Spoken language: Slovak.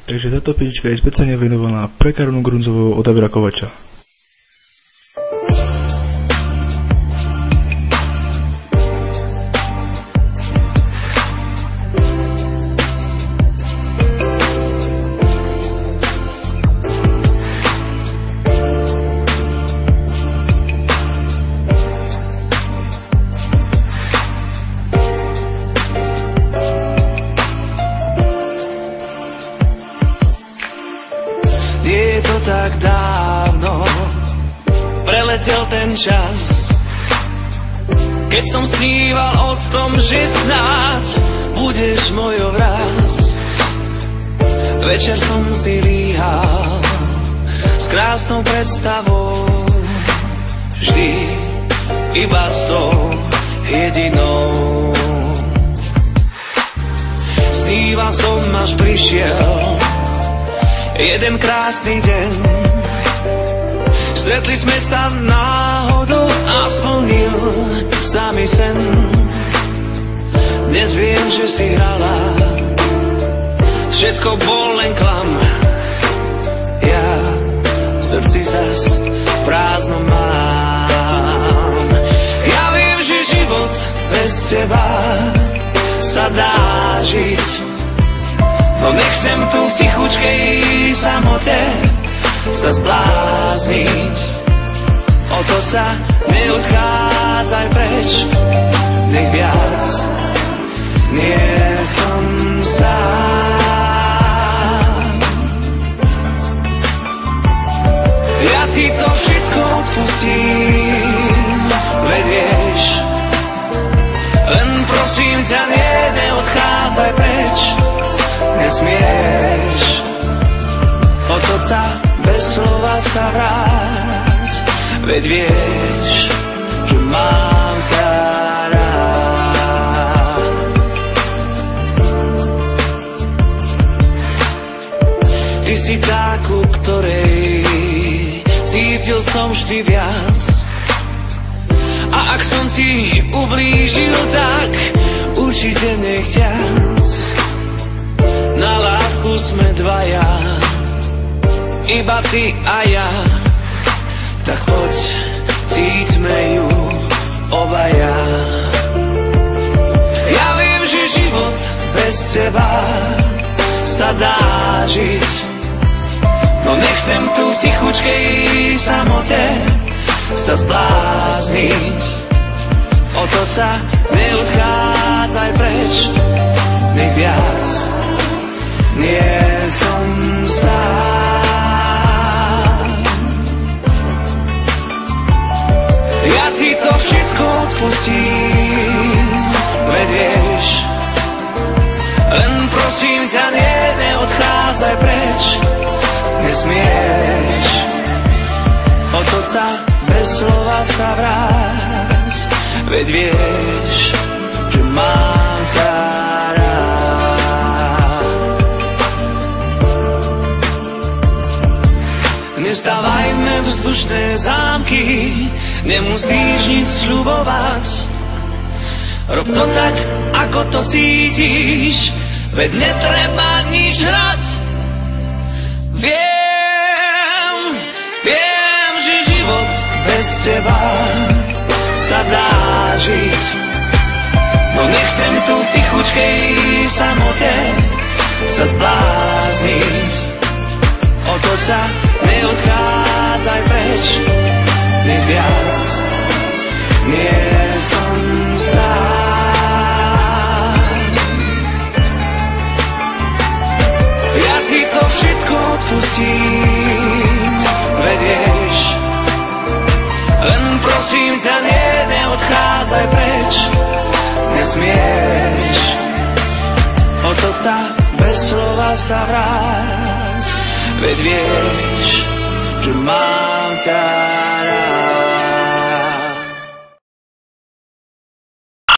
Takže táto písnička je speciálne venovaná pre Karunu Grunzovou od Davida Kovača. Tak dávno preletel ten čas, keď som sníval o tom, že snáď budeš mojou raz. Večer som si líhal s krásnou predstavou, vždy iba s tou jedinou. Sníval som, až prišiel jeden krásny deň, stretli sme sa náhodou a splnil sa mi sen. Dnes viem, že si hrala, všetko bol len klam. Ja v srdci zas prázdno mám. Ja viem, že život bez teba sa dá žiť, no nechcem tu v tichučkej samote sa zblázniť. O to sa neodchádzaj preč, nech viac nie som sám. Ja ti to všetko odpustím, veď vieš, len prosím ťa, neodchádzaj preč, nesmieš. Otoč sa bez slova sa vráť, veď vieš, že mám ťa rád. Ty si tá, ku ktorej cítil som vždy viac, a ak som ti ublížil, tak určite nechťac. Na lásku sme dvaja, iba ty a ja, tak poď, cíťme ju obaja. Ja viem, že život bez teba sa dá žiť, no nechcem tu v tichučkej samote sa zblázniť. O to sa neodchádzaj preč, nech viac nie som sám. Ja ti to všetko odpustím, veď vieš, len prosím ťa, neodchádzaj preč, nesmieš. Otoč sa bez slova sa vráť, veď vieš, že mám ťa rád. Nestávajme vzdušné zámky, nemusíš nič sľubovať. Rob to tak, ako to cítiš, veď netreba nič hrať. Viem, že život bez teba sa dá žiť, no nechcem tu v tichučkej samote sa zblázniť. O to sa neodchádzaj preč, nech viac nie som sám. Ja ti to všetko odpustím, veď vieš, len prosím ťa, neodchádzaj preč, nesmieš. Otoč sa bez slova sa vráť, veď vieš, že mám ťa rád.